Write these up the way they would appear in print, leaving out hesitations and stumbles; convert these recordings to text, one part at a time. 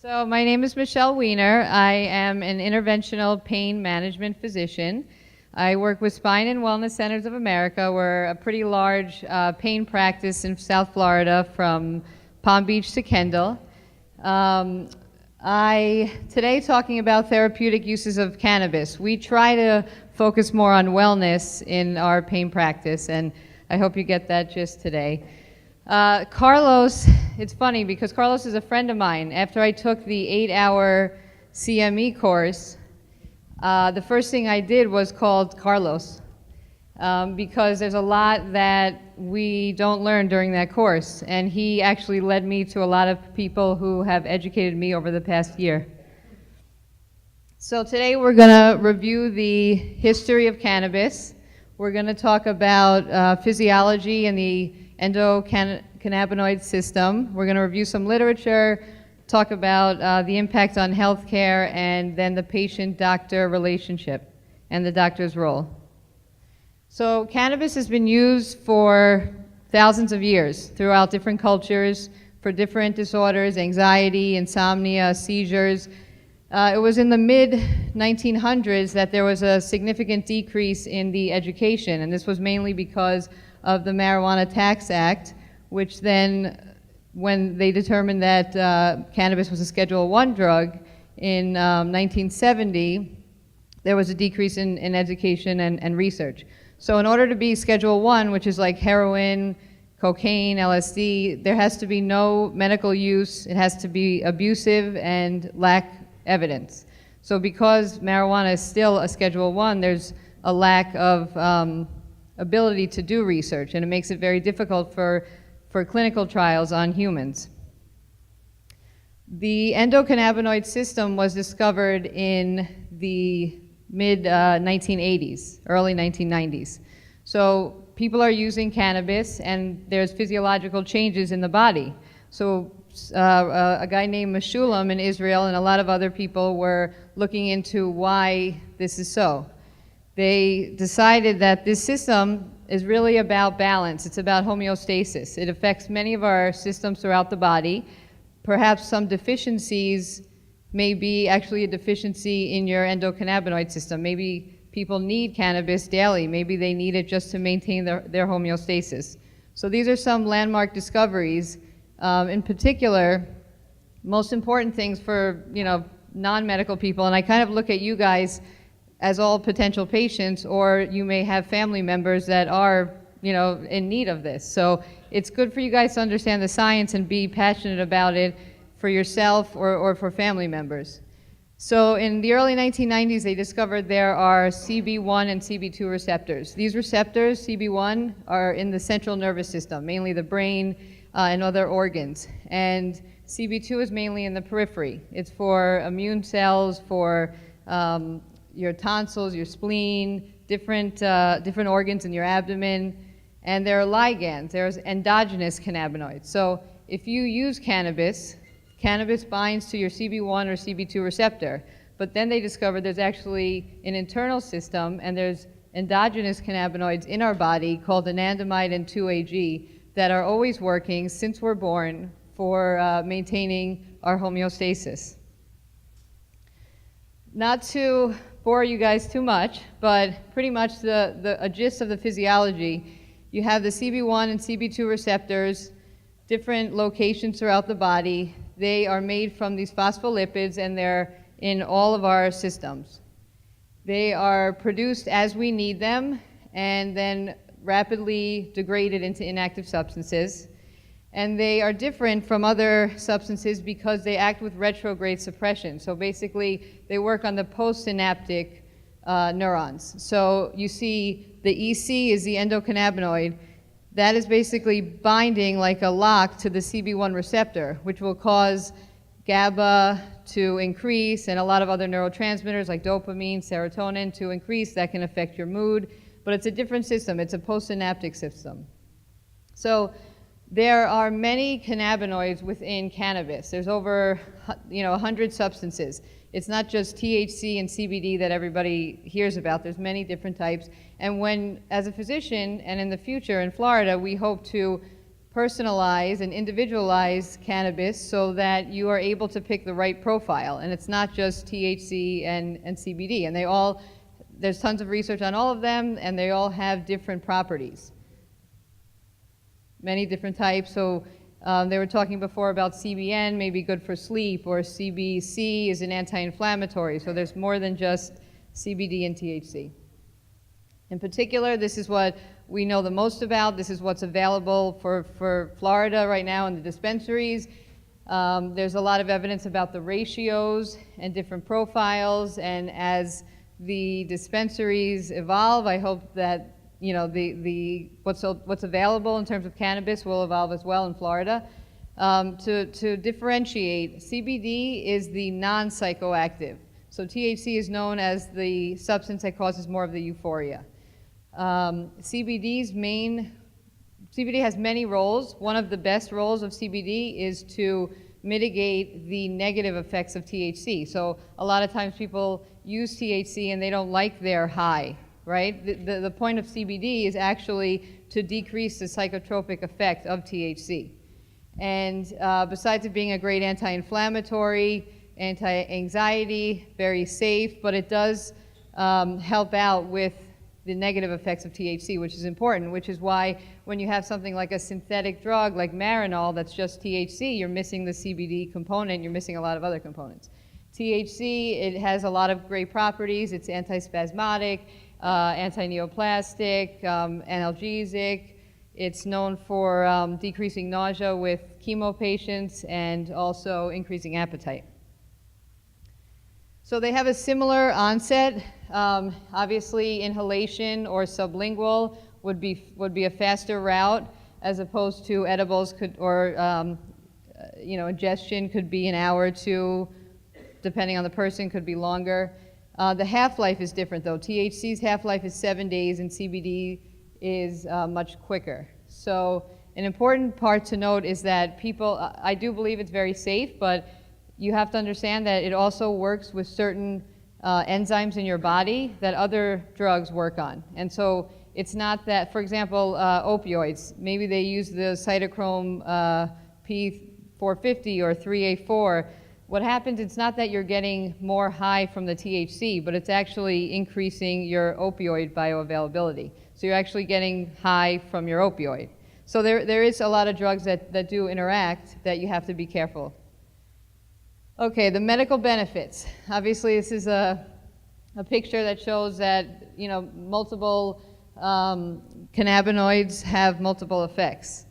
So my name is Michelle Weiner. I am an interventional pain management physician. I work with Spine and Wellness Centers of America. We're a pretty large pain practice in South Florida from Palm Beach to Kendall. Today talking about therapeutic uses of cannabis. We try to focus more on wellness in our pain practice, and I hope you get that gist today. Carlos, it's funny because Carlos is a friend of mine. After I took the 8-hour CME course, the first thing I did was called Carlos because there's a lot that we don't learn during that course, and he actually led me to a lot of people who have educated me over the past year. So today we're going to review the history of cannabis. We're going to talk about physiology and the endocannabinoid system. We're going to review some literature, talk about the impact on healthcare, and then the patient-doctor relationship and the doctor's role. So cannabis has been used for thousands of years throughout different cultures for different disorders, anxiety, insomnia, seizures. It was in the mid-1900s that there was a significant decrease in the education, and this was mainly because of the Marijuana Tax Act, which then, when they determined that cannabis was a Schedule I drug in 1970, there was a decrease in education and research. So in order to be Schedule I, which is like heroin, cocaine, LSD, there has to be no medical use, it has to be abusive and lack evidence. So because marijuana is still a Schedule I, there's a lack of ability to do research, and it makes it very difficult for clinical trials on humans. The endocannabinoid system was discovered in the mid-1980s, early 1990s. So people are using cannabis, and there's physiological changes in the body. So a guy named Meshulam in Israel and a lot of other people were looking into why this is so. They decided that this system is really about balance. It's about homeostasis. It affects many of our systems throughout the body. Perhaps some deficiencies may be actually a deficiency in your endocannabinoid system. Maybe people need cannabis daily. Maybe they need it just to maintain their homeostasis. So these are some landmark discoveries. In particular, most important things for non-medical people, and I kind of look at you guys as all potential patients, or you may have family members that are in need of this. So it's good for you guys to understand the science and be passionate about it for yourself or for family members. So in the early 1990s, they discovered there are CB1 and CB2 receptors. These receptors, CB1, are in the central nervous system, mainly the brain and other organs. And CB2 is mainly in the periphery. It's for immune cells, for your tonsils, your spleen, different organs in your abdomen, and there are ligands. There's endogenous cannabinoids. So if you use cannabis binds to your CB1 or CB2 receptor, but then they discovered there's actually an internal system, and there's endogenous cannabinoids in our body called anandamide and 2-AG that are always working since we're born for maintaining our homeostasis. Not to bore you guys too much, but pretty much a gist of the physiology. You have the CB1 and CB2 receptors, different locations throughout the body. They are made from these phospholipids, and they're in all of our systems. They are produced as we need them, and then rapidly degraded into inactive substances. And they are different from other substances because they act with retrograde suppression. So basically, they work on the postsynaptic neurons. So you see the EC is the endocannabinoid. That is basically binding like a lock to the CB1 receptor, which will cause GABA to increase and a lot of other neurotransmitters like dopamine, serotonin to increase. That can affect your mood, but it's a different system. It's a postsynaptic system. So there are many cannabinoids within cannabis. There's over 100 substances. It's not just THC and CBD that everybody hears about. There's many different types. And when, as a physician, and in the future in Florida, we hope to personalize and individualize cannabis so that you are able to pick the right profile. And it's not just THC and CBD. And there's tons of research on all of them, and they all have different properties. Many different types. So they were talking before about CBN, maybe good for sleep, or CBC is an anti-inflammatory. So there's more than just CBD and THC. In particular, this is what we know the most about. This is what's available for Florida right now in the dispensaries. There's a lot of evidence about the ratios and different profiles, and as the dispensaries evolve, I hope that what's available in terms of cannabis will evolve as well in Florida. To differentiate, CBD is the non-psychoactive. So THC is known as the substance that causes more of the euphoria. CBD has many roles. One of the best roles of CBD is to mitigate the negative effects of THC. So a lot of times people use THC and they don't like their high, right? The point of CBD is actually to decrease the psychotropic effect of THC. And besides it being a great anti-inflammatory, anti-anxiety, very safe, but it does help out with the negative effects of THC, which is important, which is why when you have something like a synthetic drug like Marinol that's just THC, you're missing the CBD component, you're missing a lot of other components. THC, it has a lot of great properties. It's antispasmodic, anti-neoplastic, analgesic. It's known for decreasing nausea with chemo patients and also increasing appetite. So they have a similar onset. Obviously, inhalation or sublingual would be a faster route, as opposed to edibles ingestion could be an hour or two, depending on the person, could be longer. The half-life is different, though. THC's half-life is 7 days, and CBD is much quicker. So an important part to note is that I do believe it's very safe, but you have to understand that it also works with certain enzymes in your body that other drugs work on. And so it's not that, for example, opioids, maybe they use the cytochrome P450 or 3A4. What happens, it's not that you're getting more high from the THC, but it's actually increasing your opioid bioavailability. So you're actually getting high from your opioid. So there is a lot of drugs that do interact that you have to be careful. Okay, the medical benefits. Obviously, this is a picture that shows that multiple cannabinoids have multiple effects.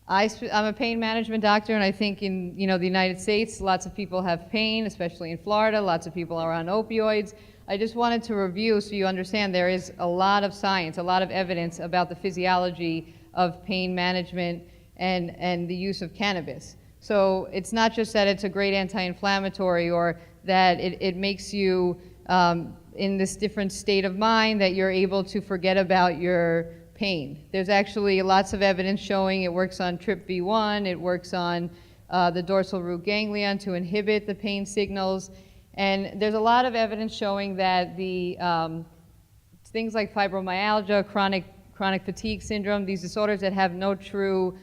I'm a pain management doctor, and I think in the United States, lots of people have pain, especially in Florida. Lots of people are on opioids. I just wanted to review so you understand there is a lot of science, a lot of evidence about the physiology of pain management and the use of cannabis. So it's not just that it's a great anti-inflammatory or that it makes you in this different state of mind that you're able to forget about your pain. There's actually lots of evidence showing it works on TRPV1, it works on the dorsal root ganglion to inhibit the pain signals, and there's a lot of evidence showing that the things like fibromyalgia, chronic fatigue syndrome, these disorders that have no true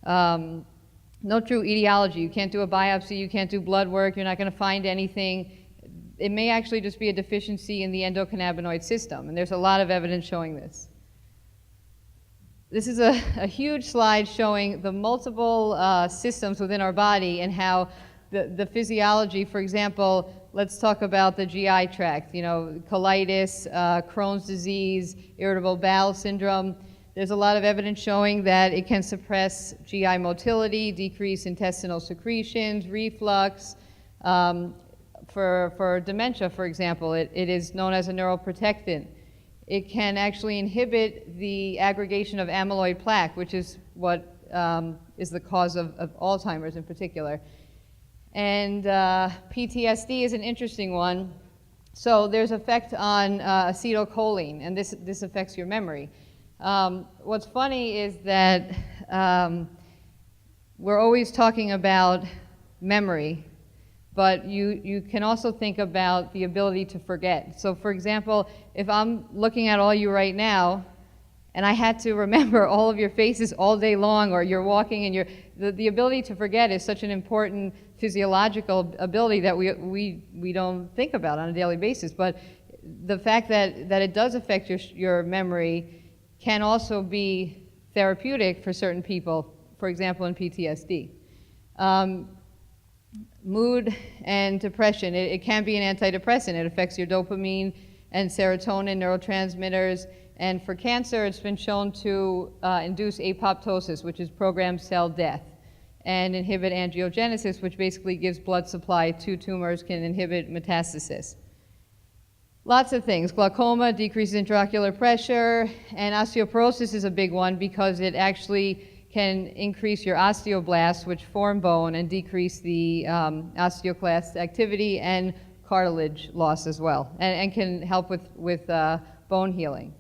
etiology. You can't do a biopsy, you can't do blood work, you're not going to find anything. It may actually just be a deficiency in the endocannabinoid system, and there's a lot of evidence showing this. This is a huge slide showing the multiple systems within our body and how the physiology, for example, let's talk about the GI tract, colitis, Crohn's disease, irritable bowel syndrome. There's a lot of evidence showing that it can suppress GI motility, decrease intestinal secretions, reflux. For dementia, for example, it is known as a neuroprotectant. It can actually inhibit the aggregation of amyloid plaque, which is what is the cause of Alzheimer's in particular. And PTSD is an interesting one. So there's effect on acetylcholine, and this affects your memory. What's funny is that we're always talking about memory, but you can also think about the ability to forget. So for example, if I'm looking at all you right now, And I had to remember all of your faces all day long, or you're walking and the ability to forget is such an important physiological ability that we don't think about on a daily basis. But the fact that it does affect your memory can also be therapeutic for certain people, for example, in PTSD. Mood and depression, it can be an antidepressant. It affects your dopamine and serotonin neurotransmitters. And for cancer, it's been shown to induce apoptosis, which is programmed cell death, and inhibit angiogenesis, which basically gives blood supply to tumors, can inhibit metastasis. Lots of things. Glaucoma decreases intraocular pressure, and osteoporosis is a big one because it actually can increase your osteoblasts, which form bone, and decrease the osteoclast activity and cartilage loss as well, and can help with bone healing.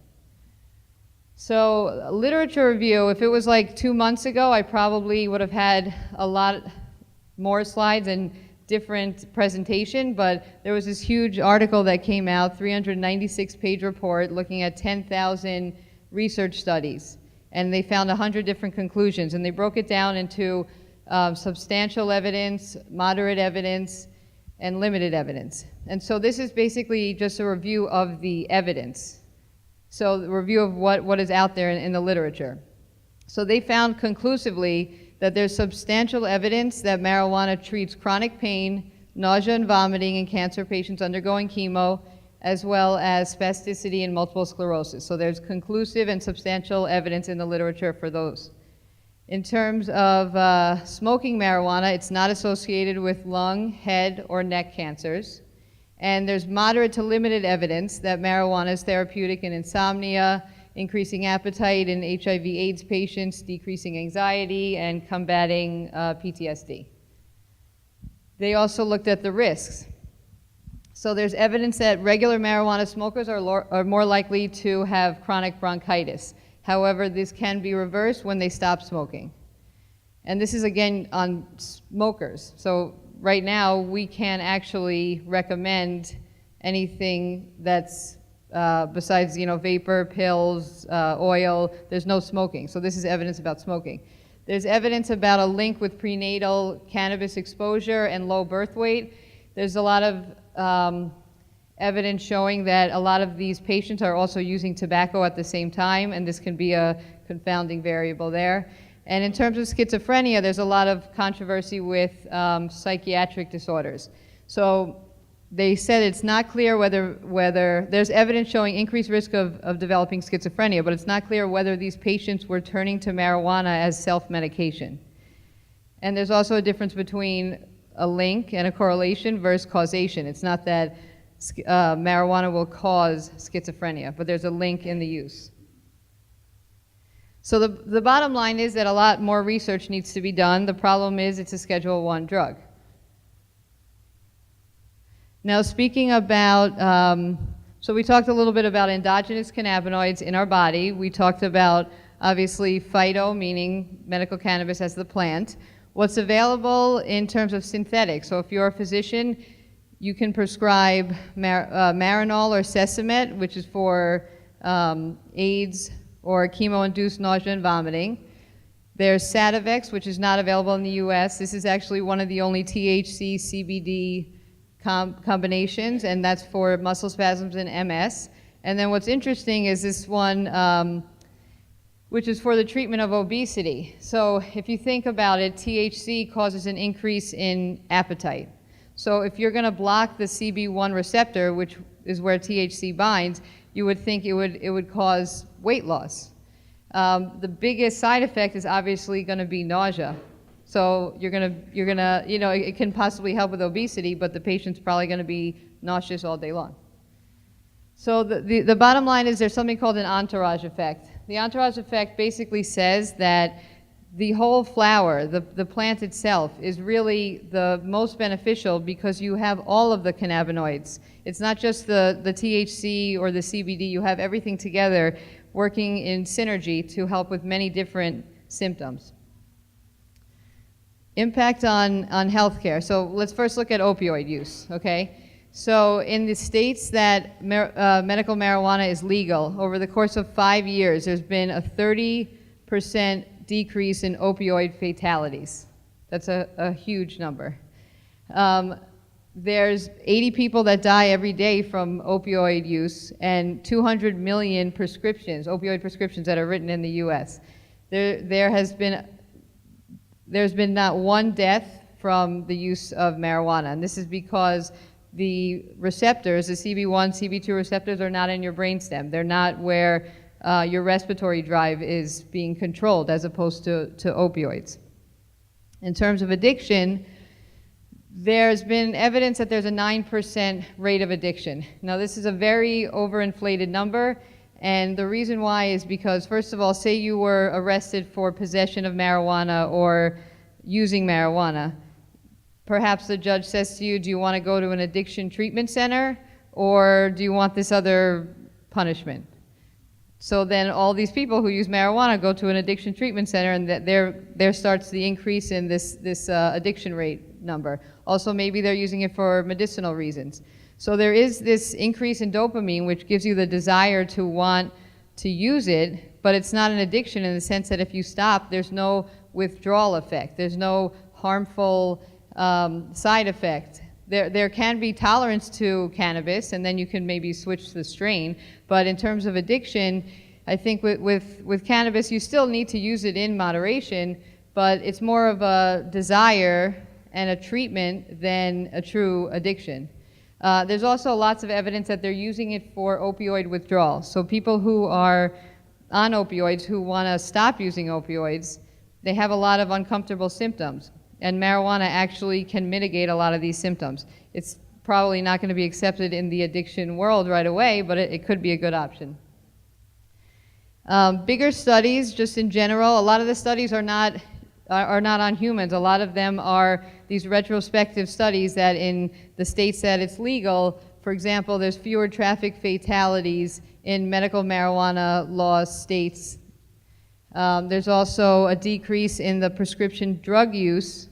So literature review, if it was like 2 months ago, I probably would have had a lot more slides and different presentation, but there was this huge article that came out, 396-page report looking at 10,000 research studies, and they found 100 different conclusions, and they broke it down into substantial evidence, moderate evidence, and limited evidence. And so this is basically just a review of the evidence. So the review of what is out there in the literature. So they found conclusively that there's substantial evidence that marijuana treats chronic pain, nausea and vomiting in cancer patients undergoing chemo, as well as spasticity and multiple sclerosis. So there's conclusive and substantial evidence in the literature for those. In terms of smoking marijuana, it's not associated with lung, head, or neck cancers. And there's moderate to limited evidence that marijuana is therapeutic in insomnia, increasing appetite in HIV/AIDS patients, decreasing anxiety, and combating PTSD. They also looked at the risks. So there's evidence that regular marijuana smokers are more likely to have chronic bronchitis. However, this can be reversed when they stop smoking. And this is again on smokers. So right now, we can't actually recommend anything that's besides, vapor, pills, oil. There's no smoking. So this is evidence about smoking. There's evidence about a link with prenatal cannabis exposure and low birth weight. There's a lot of evidence showing that a lot of these patients are also using tobacco at the same time, and this can be a confounding variable there. And in terms of schizophrenia, there's a lot of controversy with psychiatric disorders. So they said it's not clear whether there's evidence showing increased risk of developing schizophrenia, but it's not clear whether these patients were turning to marijuana as self-medication. And there's also a difference between a link and a correlation versus causation. It's not that marijuana will cause schizophrenia, but there's a link in the use. So the bottom line is that a lot more research needs to be done. The problem is it's a Schedule I drug. Now speaking about, so we talked a little bit about endogenous cannabinoids in our body. We talked about, obviously, phyto, meaning medical cannabis as the plant. What's available in terms of synthetics. So if you're a physician, you can prescribe Marinol or Sesamet, which is for AIDS or chemo-induced nausea and vomiting. There's Sativex, which is not available in the US. This is actually one of the only THC, CBD combinations, and that's for muscle spasms and MS. And then what's interesting is this one, which is for the treatment of obesity. So if you think about it, THC causes an increase in appetite. So if you're gonna block the CB1 receptor, which is where THC binds, you would think it would cause weight loss. The biggest side effect is obviously going to be nausea. So you're gonna, it can possibly help with obesity, but the patient's probably going to be nauseous all day long. So the bottom line is there's something called an entourage effect. The entourage effect basically says that the whole flower, the plant itself, is really the most beneficial because you have all of the cannabinoids. It's not just the THC or the CBD, you have everything together working in synergy to help with many different symptoms. Impact on healthcare. So let's first look at opioid use, okay? So in the states that medical marijuana is legal, over the course of 5 years, there's been a 30% decrease in opioid fatalities. That's a huge number. There's 80 people that die every day from opioid use and 200 million prescriptions, opioid prescriptions that are written in the US. There's been not one death from the use of marijuana, and this is because the receptors, the CB1, CB2 receptors are not in your brainstem. They're not where your respiratory drive is being controlled as opposed to opioids. In terms of addiction, there's been evidence that there's a 9% rate of addiction. Now, this is a very overinflated number, and the reason why is because, first of all, say you were arrested for possession of marijuana or using marijuana. Perhaps the judge says to you, do you want to go to an addiction treatment center, or do you want this other punishment? So then all these people who use marijuana go to an addiction treatment center, and there starts the increase in this addiction rate number. Also, maybe they're using it for medicinal reasons. So there is this increase in dopamine, which gives you the desire to want to use it, but it's not an addiction in the sense that if you stop, there's no withdrawal effect. There's no harmful side effect. There can be tolerance to cannabis, and then you can maybe switch the strain. But in terms of addiction, I think with cannabis, you still need to use it in moderation, but it's more of a desire and a treatment than a true addiction. There's also lots of evidence that they're using it for opioid withdrawal. So people who are on opioids, who want to stop using opioids, they have a lot of uncomfortable symptoms. And marijuana actually can mitigate a lot of these symptoms. It's probably not going to be accepted in the addiction world right away, but it could be a good option. Bigger studies, just in general, a lot of the studies are not on humans. A lot of them are these retrospective studies that in the states that it's legal, for example, there's fewer traffic fatalities in medical marijuana law states. There's also a decrease in the prescription drug use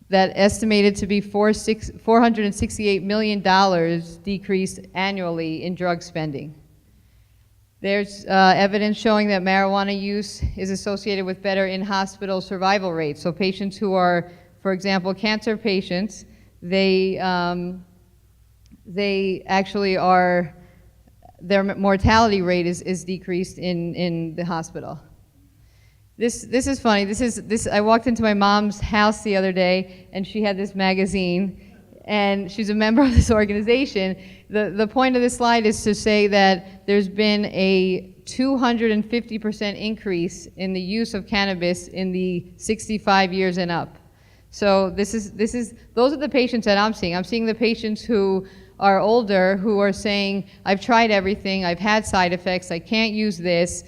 that estimated to be $468 million decreased annually in drug spending. There's evidence showing that marijuana use is associated with better in-hospital survival rates. So patients who are, for example, cancer patients, they actually are, their mortality rate is decreased in the hospital. This is funny. I walked into my mom's house the other day, and she had this magazine, and she's a member of this organization. The point of this slide is to say that there's been a 250% increase in the use of cannabis in the 65 years and up. So those are the patients that I'm seeing. I'm seeing the patients who are older, who are saying, I've tried everything, I've had side effects, I can't use this,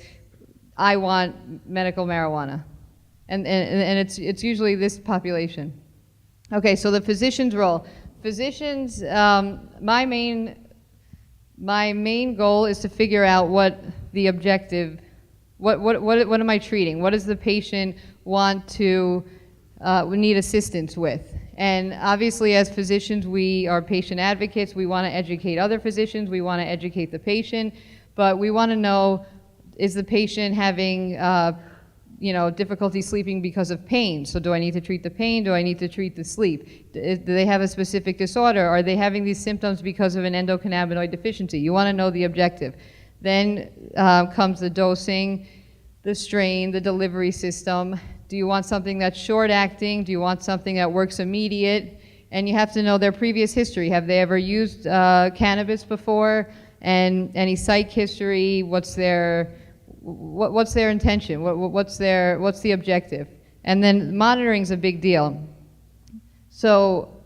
I want medical marijuana. And it's usually this population. Okay, so the physician's role. Physicians, my main goal is to figure out what the objective, what am I treating? What does the patient want to, need assistance with? And obviously as physicians, we are patient advocates. We want to educate other physicians. We want to educate the patient. But we want to know, is the patient having difficulty sleeping because of pain? So do I need to treat the pain? Do I need to treat the sleep? Do they have a specific disorder? Are they having these symptoms because of an endocannabinoid deficiency? You want to know the objective. Then comes the dosing, the strain, the delivery system. Do you want something that's short acting? Do you want something that works immediate? And you have to know their previous history. Have they ever used cannabis before? And any psych history? What's their intention? What's the objective? And then monitoring is a big deal. So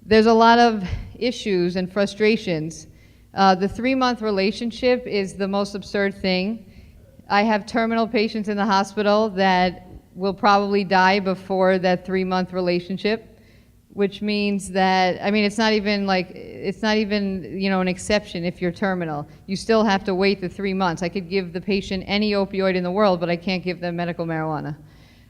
there's a lot of issues and frustrations. The 3-month relationship is the most absurd thing. I have terminal patients in the hospital that will probably die before that 3-month relationship, which means that, it's not even an exception if you're terminal. You still have to wait the 3 months. I could give the patient any opioid in the world, but I can't give them medical marijuana.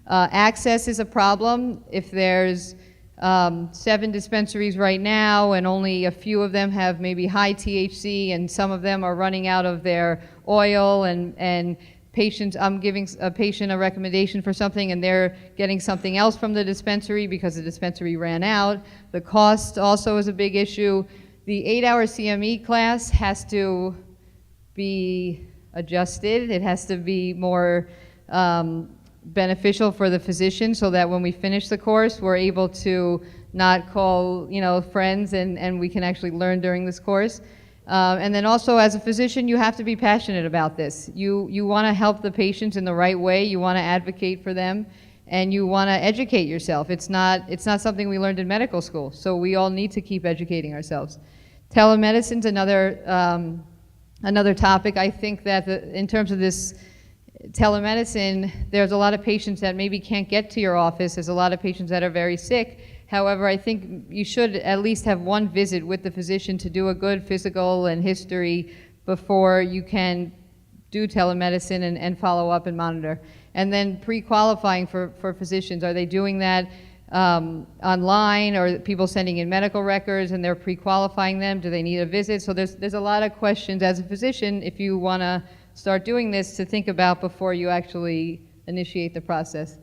Access is a problem. If there's 7 dispensaries right now, and only a few of them have maybe high THC, and some of them are running out of their oil, and patients, I'm giving a patient a recommendation for something and they're getting something else from the dispensary because the dispensary ran out. The cost also is a big issue. The 8-hour CME class has to be adjusted. It has to be more beneficial for the physician so that when we finish the course, we're able to not call, friends and we can actually learn during this course. And then also as a physician, you have to be passionate about this. You want to help the patients in the right way. You want to advocate for them, and you want to educate yourself. It's not something we learned in medical school, so we all need to keep educating ourselves. Telemedicine's another topic. I think that in terms of this telemedicine, there's a lot of patients that maybe can't get to your office. There's a lot of patients that are very sick. However, I think you should at least have one visit with the physician to do a good physical and history before you can do telemedicine and follow up and monitor. And then pre-qualifying for physicians, are they doing that online, or people sending in medical records and they're pre-qualifying them? Do they need a visit? So there's a lot of questions as a physician, if you want to start doing this, to think about before you actually initiate the process.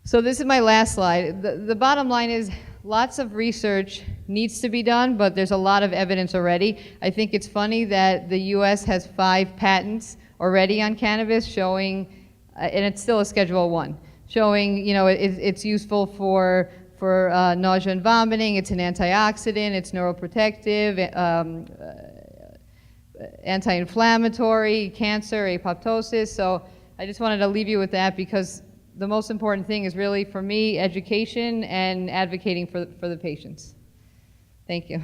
So this is my last slide. The bottom line is lots of research needs to be done, but there's a lot of evidence already. I think it's funny that the US has 5 patents already on cannabis showing, and it's still a Schedule 1, showing it's useful for nausea and vomiting, it's an antioxidant, it's neuroprotective, anti-inflammatory, cancer, apoptosis. So I just wanted to leave you with that, because the most important thing is really, for me, education and advocating for the patients. Thank you.